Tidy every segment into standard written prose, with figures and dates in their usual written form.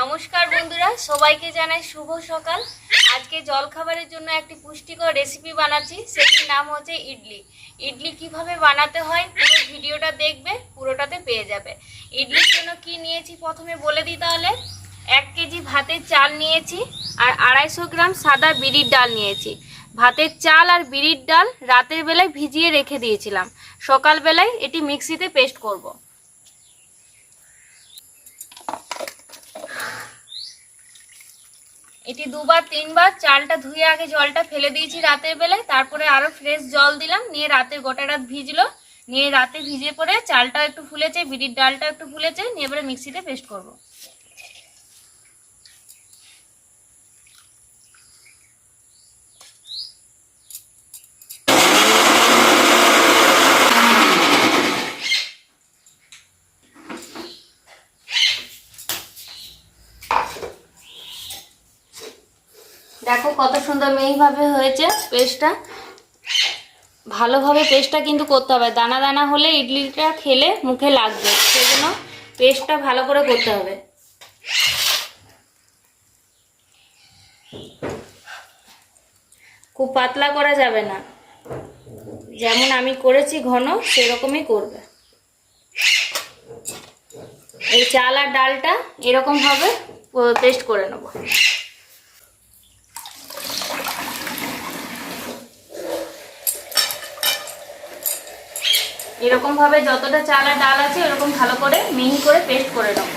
নমস্কার বন্ধুরা, সবাইকে জানাই শুভ সকাল। আজকে জলখাবারের জন্য একটি পুষ্টিকর রেসিপি বানাচ্ছি, সেটির নাম হচ্ছে ইডলি। ইডলি কিভাবে বানাতে হয় পুরো ভিডিওটা দেখবে, পুরোটাতে পেয়ে যাবে। ইডলির জন্য কি নিয়েছি প্রথমে বলে দিই তাহলে। 1 কেজি ভাতের চাল নিয়েছি আর 250 গ্রাম সাদা বিরির ডাল নিয়েছি। ভাতের চাল আর বিরির ডাল রাতের বেলায় ভিজিয়ে রেখে দিয়েছিলাম, সকালবেলায় এটি মিক্সিতে পেস্ট করব। এটি 2-3 বার চালটা ধুয়ে আগে জলটা ফেলে দিয়েছি রাতের বেলায়, তারপরে আরো ফ্রেশ জল দিলাম, নিয়ে রাতে গোটা রাত ভিজলো, নিয়ে রাতে ভিজে পরে চালটা একটু ফুলেছে, বিরির ডালটা একটু ফুলেছে, নিয়ে এবারে মিক্সিতে পেস্ট করব। দেখো কত সুন্দর মিহিভাবে হয়েছে পেস্টটা। ভালোভাবে পেস্টটা কিন্তু করতে হবে, দানা দানা হলে ইডলিটা খেলে মুখে লাগবে, সেজন্য পেস্টটা ভালো করে করতে হবে। খুব পাতলা করা যাবে না, যেমন আমি করেছি ঘন সেরকমই করবে। এই চাল আর ডালটা এরকম ভাবে পেস্ট করে নেব। এরকম ভাবে যতটা চাল আর ডাল আছে এরকম ভালো করে মিহি করে পেস্ট করে নেব।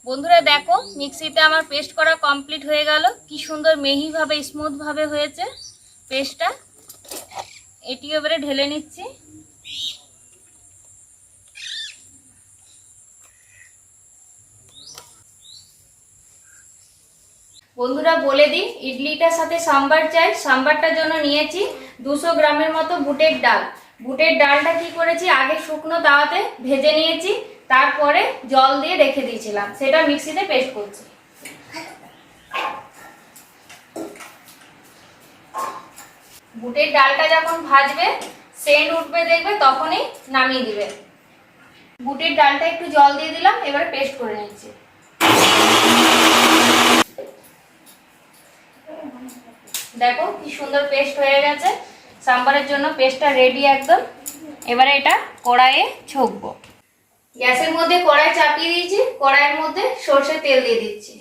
বন্ধুরা দেখো, মিক্সিতে আমার পেস্ট করা কমপ্লিট হয়ে গেল। কি সুন্দর মিহি ভাবে স্মুথ ভাবে হয়েছে পেস্টটা। এটি এবারে ঢেলে নিচ্ছি। বন্ধুরা বলে দিই, ইডলিটার সাথে সাম্বার চাই। সাম্বারটার জন্য নিয়েছি 200 গ্রামের মতো বুটের ডাল। বুটের ডালটা কি করেছি, আগে শুকনো তাওয়াতে ভেজে নিয়েছি, তারপরে জল দিয়ে রেখে দিয়েছিলাম, সেটা মিক্সিতে পেস্ট করছি। বুটের ডালটা যখন ভাজবে, সেন্ট উঠবে দেখবে, তখনই নামিয়ে দিবে। বুটের ডালটা একটু জল দিয়ে দিলাম, এবারে পেস্ট করে নিচ্ছি। দেখো কি সুন্দর পেস্ট হয়ে গেছে। সাম্বারের জন্য পেস্টটা রেডি একদম। এবারে এটা কড়াইয়ে ছকবো। গ্যাসের মধ্যে কড়াই চাপিয়ে দিয়েছি, কড়াইয়ের মধ্যে সরষের তেল দিয়ে দিচ্ছি।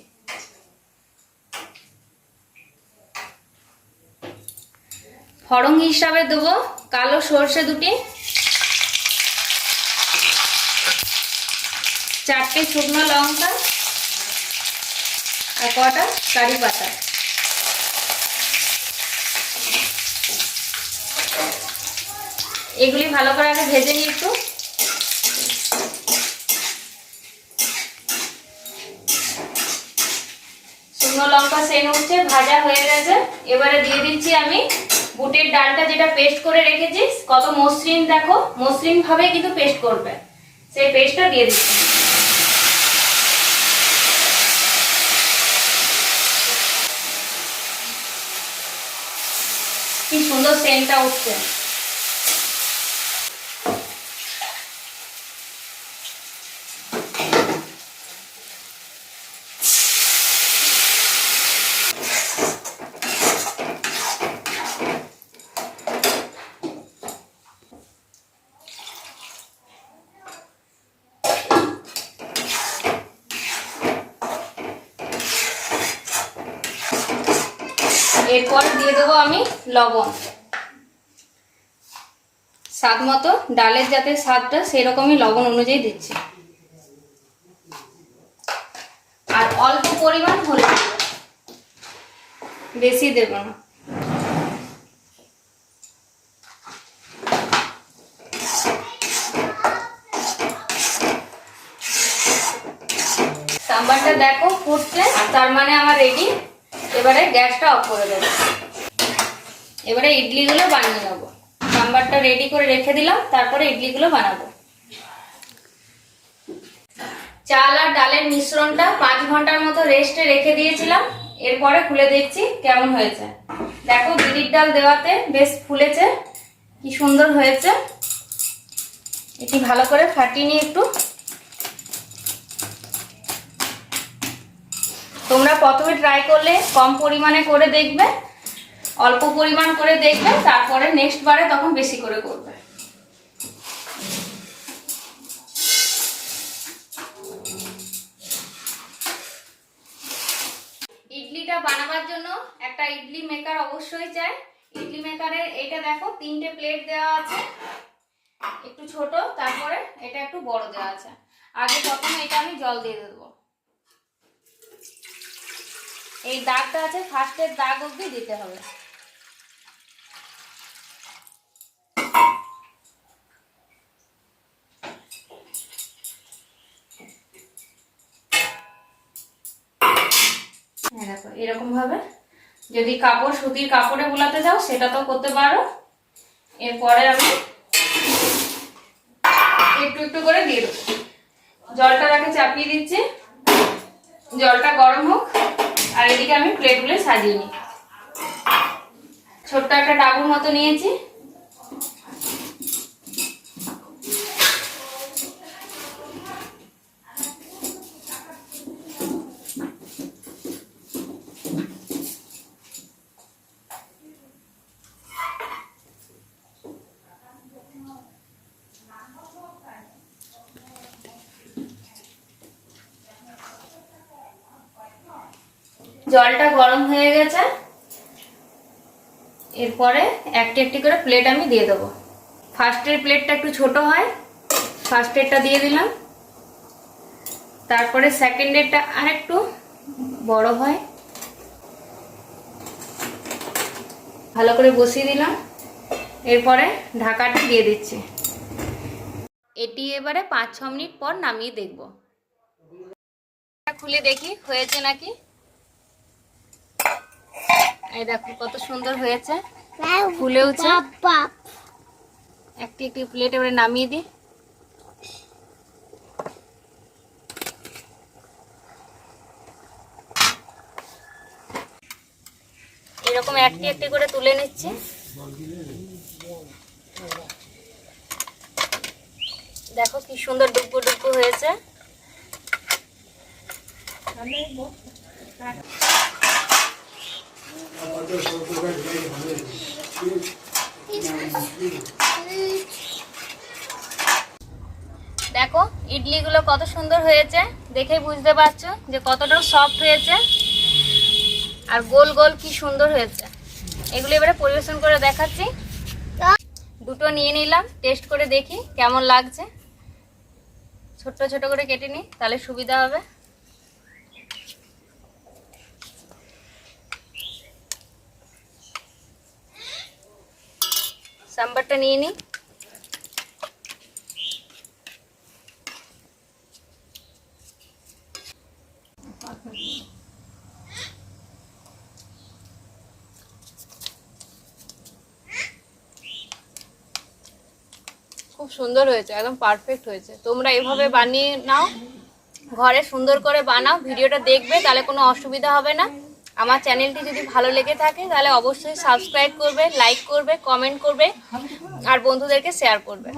ফড়ং হিসাবে দেবো কালো সরষে দুটি, 4টে শুকনো লঙ্কা আর কটা কারি পাতা। এগুলি ভালো করে আগে ভেজে নিই একটু। শুকনো লঙ্কা সেন উঠছে, ভাজা হয়ে গেছে। এবারে দিয়ে দিচ্ছি আমি বুটের ডালটা, যেটা পেস্ট করে রেখেছি। কত মসৃণ দেখো, মসৃণ ভাবে কিন্তু পেস্ট করবে, সেই পেস্টটা দিয়ে দিচ্ছি। কি সুন্দর সেন্টটা উঠছে। এরপর দিয়ে দেবো আমি লবণ, স্বাদ মতো। ডালের যাতে স্বাদটা সেরকমই লবণ অনুযায়ী দিচ্ছি। আর অল্প পরিমাণ হলুদ, বেশি দেব না। সাম্বারটা দেখো ফুটছে, তার মানে আমার রেডি। এবারে গ্যাসটা অফ করে দেবো। এবারে ইডলিগুলো বানিয়ে নেবো। সাম্বারটা রেডি করে রেখে দিলাম, তারপরে ইডলিগুলো বানাবো। চাল আর ডালের মিশ্রণটা 5 ঘন্টার মতো রেস্টে রেখে দিয়েছিলাম। এরপরে খুলে দেখছি কেমন হয়েছে। দেখো বিরির ডাল দেওয়াতে বেশ ফুলেছে, কি সুন্দর হয়েছে। এটি ভালো করে ফাটিয়ে নিয়ে একটু তোমরা প্রথমে ট্রাই করলে কম পরিমাণে করে দেখবে, অল্প পরিমাণ করে দেখবে, তারপরে নেক্সট বারে তখন বেশি করে করবে। ইডলিটা বানাবার জন্য একটা ইডলি মেকার অবশ্যই চাই। ইডলি মেকারের এইটা দেখো 3টে প্লেট দেওয়া আছে, একটু ছোট, তারপরে এটা একটু বড় দেওয়া আছে। আগে প্রথমে এটা আমি জল দিয়ে দেবো। এই দাগটা আছে, ফার্স্টের দাগ অবধি দিতে হবে। দেখো এরকম ভাবে, যদি কাপড় সুতির কাপড়ে বুলাতে যাও সেটা তো করতে পারো। এরপরে আমি একটু একটু করে দিয়ে দেবো। জলটাকে চাপিয়ে দিচ্ছি, জলটা গরম হোক, আর এদিকে আমি প্লেটগুলো সাজিয়ে নিই। ছোট্ট একটা ডাবুর মতো নিয়েছি, জলটা গরম হয়ে গেছে। এরপরে একটি একটি করে প্লেট আমি দিয়ে দেবো। ফার্স্টের প্লেটটা একটু ছোট হয়, ফার্স্টেরটা দিয়ে দিলাম। তারপরে সেকেন্ডেরটা আর একটু বড় হয়, ভালো করে বসিয়ে দিলাম। এরপরে ঢাকাটা দিয়ে দিচ্ছি। এটি এবারে 5-6 মিনিট পর নামিয়ে দেখব। খুলে দেখি হয়েছে নাকি। এই দেখো কত সুন্দর হয়েছে, ফুলেওছে। একটি একটি প্লেট এবারে নামিয়ে দিই। এরকম একটি একটি করে তুলে নিচ্ছি। দেখো কি সুন্দর ডুবো ডুবো হয়েছে। দেখো ইডলিগুলো কত সুন্দর হয়েছে, দেখেই বুঝতে পারছো যে কতটা সফট হয়েছে, আর গোল গোল কি সুন্দর হয়েছে। এগুলো এবারে পরিবেশন করে দেখাচ্ছি। দুটো নিয়ে নিলাম, টেস্ট করে দেখি কেমন লাগছে। ছোট্ট ছোট করে কেটে নিই, তাহলে সুবিধা হবে। সাম্বারটা নিয়ে নিই। খুব সুন্দর হয়েছে, একদম পারফেক্ট হয়েছে। তোমরা এভাবে বানিয়ে নাও, ঘরে সুন্দর করে বানাও। ভিডিওটা দেখবে, তাহলে কোনো অসুবিধা হবে না। আমার চ্যানেলটি যদি ভালো লেগে থাকে তাহলে অবশ্যই সাবস্ক্রাইব করবে, লাইক করবে, কমেন্ট করবে, আর বন্ধুদেরকে শেয়ার করবে।